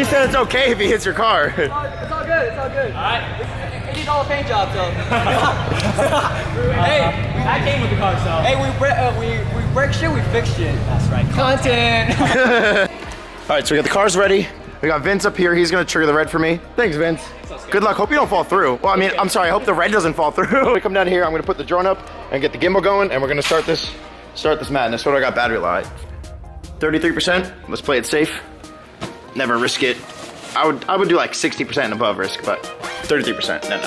said it's okay if he hits your car. It's all good. It's all good. All right. It needs all the paint job, so. Hey, I came with the car, so. Hey, we break shit, we fix shit. That's right. Content. All right, so we got the cars ready. We got Vince up here. He's gonna trigger the red for me. Thanks, Vince. Good luck. Hope you don't fall through. Well, I mean, I'm sorry. I hope the red doesn't fall through. We come down here. I'm gonna put the drone up and get the gimbal going, and we're gonna start this madness. What do I got battery life? 33%. Let's play it safe. Never risk it. I would do like 60% and above risk, but 33%. No.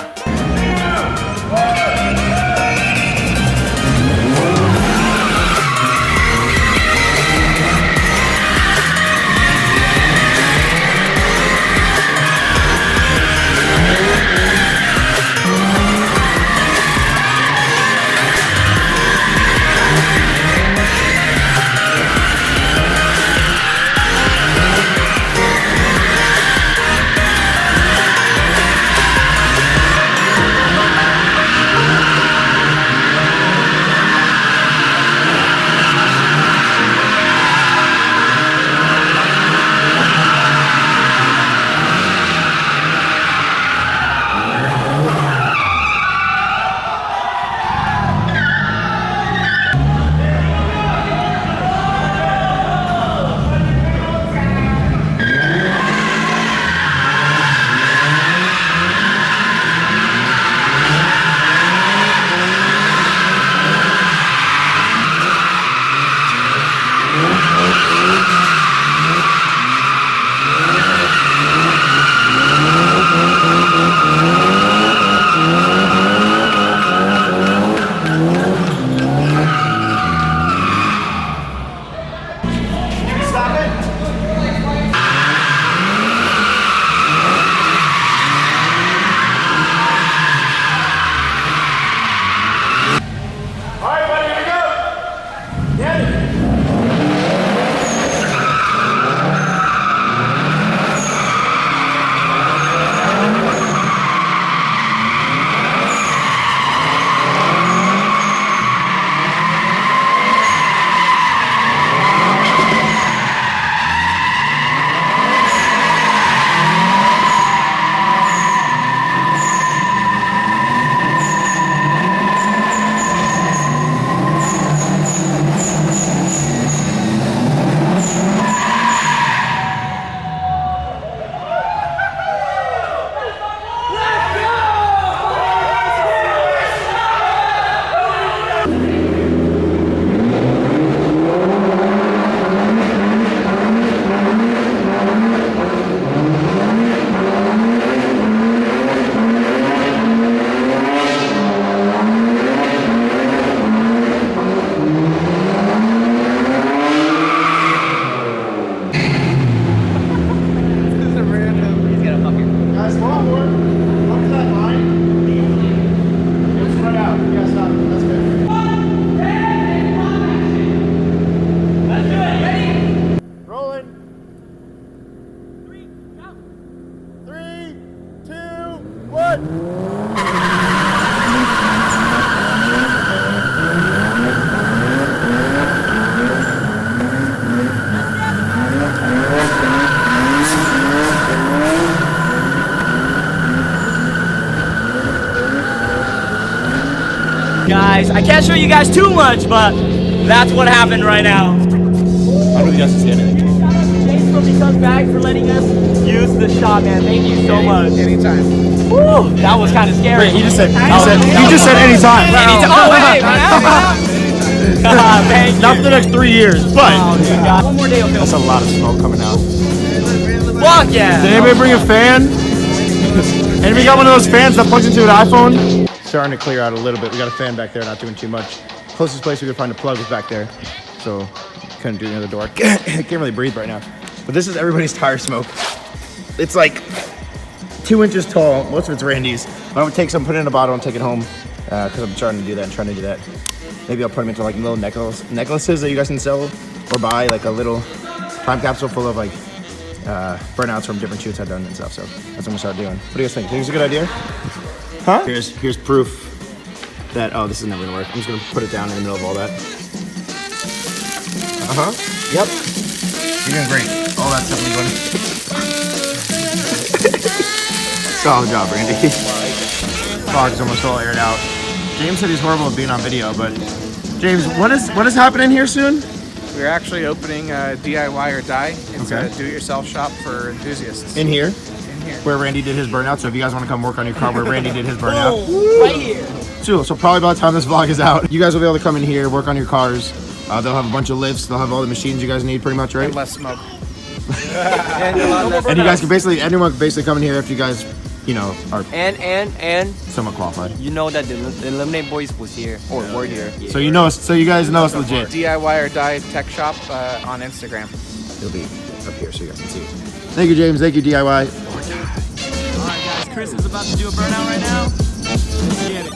Guys, I can't show you guys too much, but that's what happened right now. I don't know if you guys can see anything. Shout out to James from Becomes Back for letting us use the shop, man. Thank you so much. Anytime. Woo, that was kind of scary. Wait, he just said anytime. Oh, hey, thank you. Not for the next 3 years, but One more day, that's a lot of smoke coming out. Fuck yeah. Did anybody bring a fan? Anybody got one of those fans that plugs into an iPhone? Starting to clear out a little bit. We got a fan back there, not doing too much. Closest place we could find a plug was back there, so couldn't do another door. Can't really breathe right now. But this is everybody's tire smoke. It's like 2 inches tall. Most of it's Randy's. I'm gonna take some, put it in a bottle, and take it home because I'm trying to do that. Maybe I'll put them into like little necklaces that you guys can sell or buy, like a little time capsule full of like burnouts from different shoots I've done and stuff. So that's what I'm gonna start doing. What do you guys think? Think it's a good idea? Huh? Here's proof that, oh, this is never gonna work. I'm just gonna put it down in the middle of all that. Yep. You're doing great. All that stuff is going. Solid job, Randy. Fog's almost all aired out. James said he's horrible at being on video, but James, what is happening here soon? We're actually opening DIY or Die. It's Okay. a do-it-yourself shop for enthusiasts. In here, In here. where Randy did his burnout. So if you guys want to come work on your car where Randy did his burnout. Right here. So probably by the time this vlog is out, you guys will be able to come in here, work on your cars. They'll have a bunch of lifts. They'll have all the machines you guys need pretty much, right? And less smoke. And you guys can basically, anyone can basically come in here if you guys, you know, are And somewhat qualified. you know that the Illiminate boys was here or were here. So you know, so you guys know it's legit. DIY or Die Tech Shop on Instagram. It'll be up here so you guys can see it. Thank you, James. Thank you, DIY. Alright guys, Chris is about to do a burnout right now. Let's get it.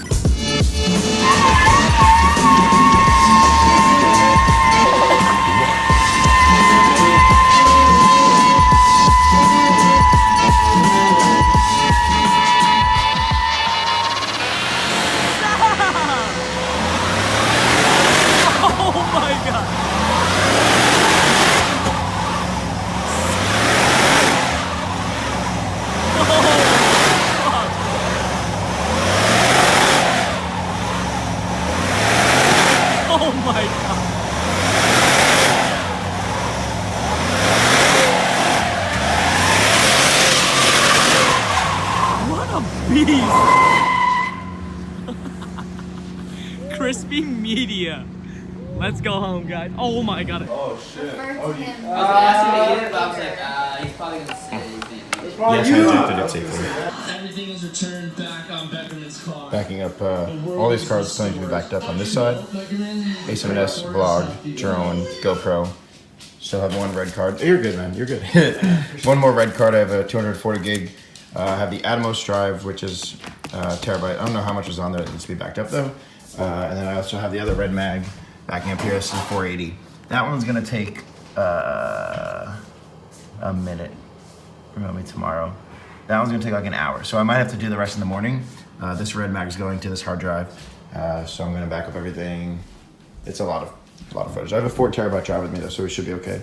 Oh my god. Oh my god. What a beast. Crispy media. Let's go home, guys. Oh my god. Oh shit. Oh, you. I asked him to eat it, but I was like, he's probably gonna say he's gonna Yes, I injected it safely. Everything is returned back on Beckerman's car. Backing up, all these cards still need to be backed up on this side. A7S, Vlog, Drone, GoPro. Still have one red card. You're good, man. You're good. One more red card. I have a 240 gig. I have the Atmos drive, which is terabyte. I don't know how much is on there. It needs to be backed up though. And then I also have the other red mag backing up here. This is 480. That one's gonna take a minute. Maybe tomorrow. That one's gonna take like an hour. So I might have to do the rest in the morning. This red mag is going to this hard drive. So I'm gonna back up everything. It's a lot of footage. I have a 4 terabyte drive with me though, so we should be okay.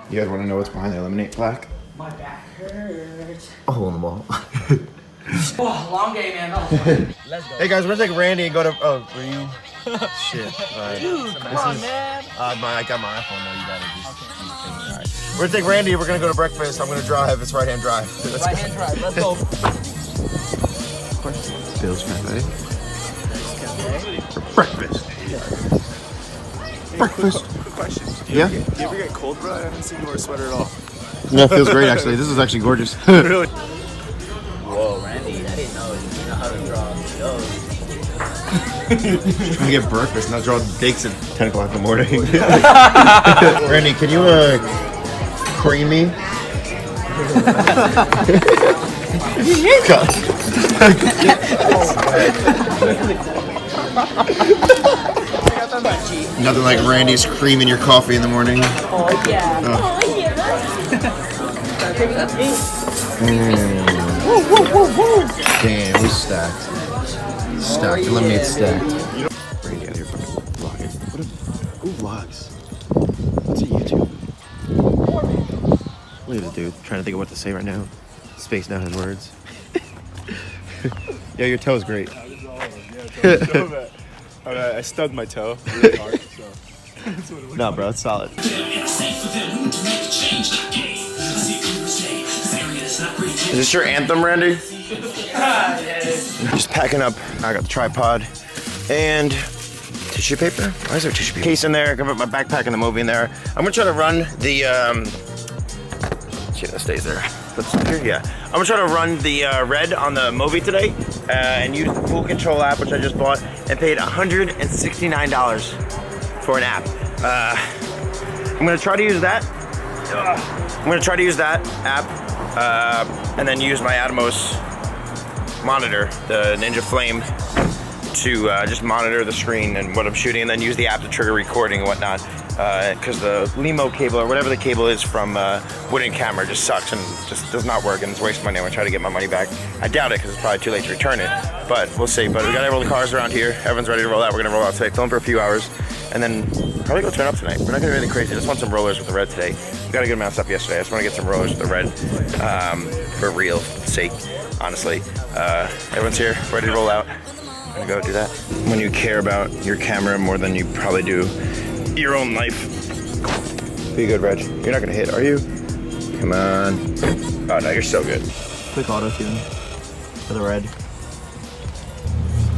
You guys wanna know what's behind the Illiminate plaque? My back hurts. A hole in the wall. Oh, long day, man. That was fun. Let's go. Hey guys, we're gonna take Randy and go to, oh, were you? Shit. Alright. Dude, come on, man. I got my iPhone though, you gotta just use the thing. Alright. We're gonna take Randy, we're gonna go to breakfast. I'm gonna drive, it's right-hand drive. Let's Right hand drive. Let's go. Bill's Cafe. For breakfast. Breakfast. Quick question. Yeah? You ever get cold, bro? I haven't seen you wear a sweater at all. No, it feels great actually. This is actually gorgeous. Really? Whoa, Randy, I didn't know you know how to draw those. Trying to get breakfast, not draw dicks at 10 o'clock in the morning. Randy, can you cream me? Nothing like Randy's creaming your coffee in the morning. Oh, yeah. Oh, yeah. Damn, we stacked. Stacked, Illiminate stacked. Randy out here fucking vlogging. Who vlogs? What's a YouTube? Look at this dude, trying to think of what to say right now. Spacing out his words. Yeah, your toe's great. I stubbed my toe really hard, so. No, bro, it's solid. Is this your anthem, Randy? Just packing up. I got the tripod and tissue paper. Why is there tissue paper? Case in there. I can put my backpack and the movie in there. I'm gonna try to run the. Shit, that stays there. Let's here. Yeah, I'm gonna try to run the red on the movie today and use the Full Control app, which I just bought, and paid $169 for an app. I'm gonna try to use that. I'm gonna try to use that app and then use my Atmos monitor, the Ninja Flame, to just monitor the screen and what I'm shooting, and then use the app to trigger recording and whatnot. Because the Limo cable or whatever the cable is from Wooden camera just sucks and just does not work and it's waste money. I'm gonna try to get my money back. I doubt it because it's probably too late to return it, but we'll see. But we gotta roll the cars around here. Everyone's ready to roll out. We're gonna roll out today, film for a few hours, and then Probably go turn up tonight. We're not gonna do anything crazy. I just want some rollers with the red today. We got a good amount of stuff yesterday. I just want to get some rollers with the red for real sake, honestly. Everyone's here, ready to roll out. I'm gonna go do that. When you care about your camera more than you probably do your own life. Be good, Reg. You're not gonna hit, are you? Come on. Oh no, you're so good. Quick auto tune for the red.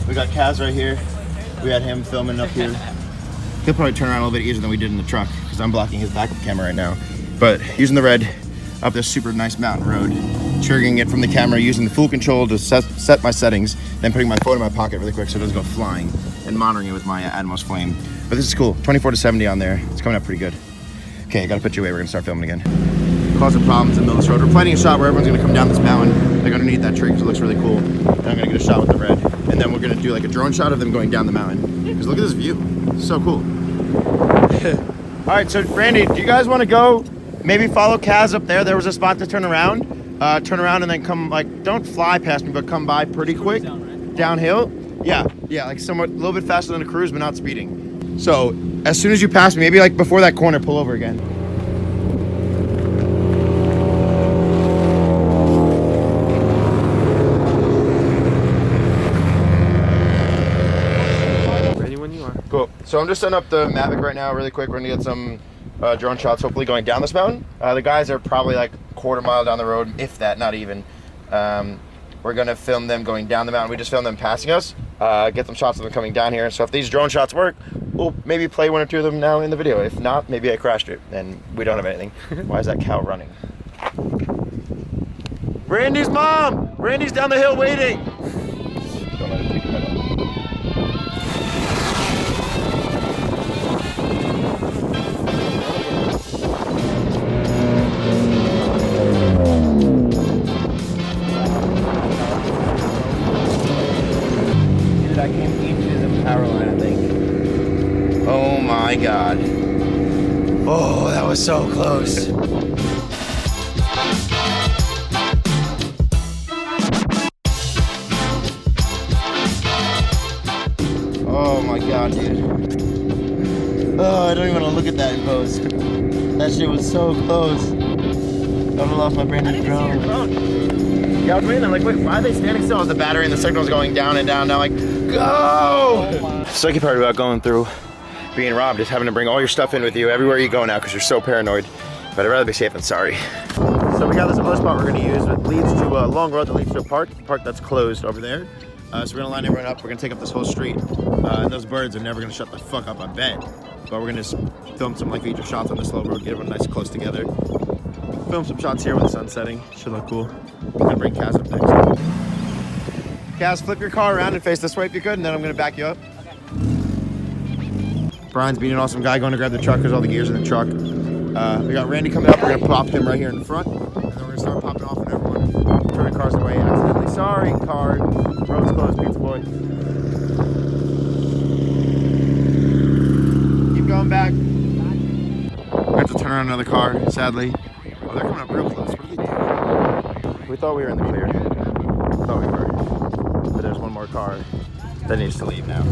We got Kaz right here. We had him filming up here. He'll probably turn around a little bit easier than we did in the truck because I'm blocking his backup camera right now. But using the red up this super nice mountain road, triggering it from the camera, using the full control to set my settings, then putting my phone in my pocket really quick so it doesn't go flying, and monitoring it with my Atmos flame. But this is cool. 24 to 70 on there. It's coming up pretty good. Okay, I gotta put you away. We're gonna start filming again. Causing problems in the middle of this road. We're planning a shot where everyone's gonna come down this mountain, like underneath that tree because it looks really cool. And I'm gonna get a shot with the red. And then we're gonna do like a drone shot of them going down the mountain. Because look at this view. It's so cool. All right, so Randy, do you guys wanna go maybe follow Kaz up there? There was a spot to turn around and then come, like, don't fly past me, but come by pretty quick. Downhill? Yeah, like somewhat, a little bit faster than a cruise, but not speeding. So as soon as you pass me, maybe like before that corner, pull over again. Cool. So I'm just setting up the Mavic right now really quick. We're gonna get some drone shots, hopefully going down this mountain. The guys are probably like a quarter mile down the road, if that, not even. We're gonna film them going down the mountain. We just filmed them passing us. Get some shots of them coming down here. So if these drone shots work, we'll maybe play one or two of them now in the video. If not, maybe I crashed it and we don't have anything. Why is that cow running? Randy's mom! Randy's down the hill waiting! Don't let him take your head off. I came inches of power line, I think. Oh my god. Oh, that was so close. Oh my god, dude. Oh, I don't even want to look at that in post. That shit was so close. I would have lost my brand new drone. Yeah, I was waiting. I'm like, wait, why are they standing still as the battery and the signal's going down and down? Now, like, go! The sucky part about going through being robbed is having to bring all your stuff in with you everywhere you go now because you're so paranoid. But I'd rather be safe than sorry. So we got this other spot we're going to use. It leads to a long road that leads to a park that's closed over there. So we're going to line everyone up. We're going to take up this whole street. And those birds are never going to shut the fuck up, I bet. But we're going to film some like feature shots on this slow road, get everyone nice and close together. Film some shots here with the sun setting. Should look cool. I'm going to bring Kaz up next. Kaz, flip your car around and face this way if you could, and then I'm going to back you up. Brian's being an awesome guy, going to grab the truck because all the gear's in the truck. We got Randy coming up. We're going to pop him right here in the front. And then we're going to start popping off on everyone. Turning cars away accidentally. Sorry, car. Road's closed, pizza boy. Keep going back. I have to turn around another car, sadly. Oh, they're coming up real close. What are they doing? We thought we were in the clear. Thought we were. But there's one more car that needs to leave now.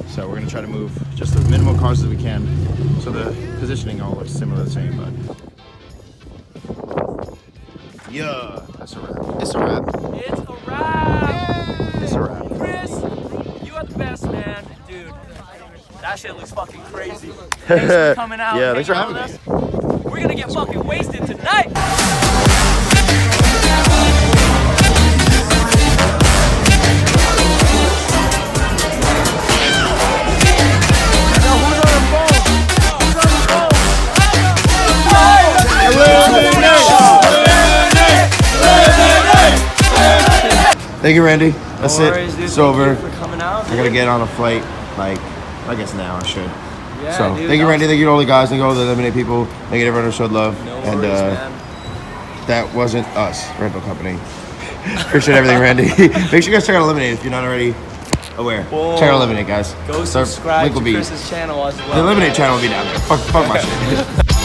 So we're gonna try to move just as minimal cars as we can. So the positioning all looks similar, the same, but. Yeah, that's a wrap. It's a wrap. It's a wrap! It's a wrap. Chris, you are the best, man. Dude, that shit looks fucking crazy. Thanks for coming out. Yeah, thanks for having us. me. We're gonna get fucking wasted tonight. Thank you, Randy. That's No worries, it. dude. It's Thank over. you for coming out. I gotta get on a flight, like, I guess now I should. Yeah, So, dude, thank you, Randy. Thank you to all the guys. Thank you to all the Illiminate people. Thank you to everyone who showed love. No And worries, man. that wasn't us, rental company. Appreciate everything, Randy. Make sure you guys check out Illiminate if you're not already aware. Whoa. Check out Illiminate, guys. Go So, subscribe link to will be- Chris's channel as well. The Illiminate channel will be down there. Fuck my shit.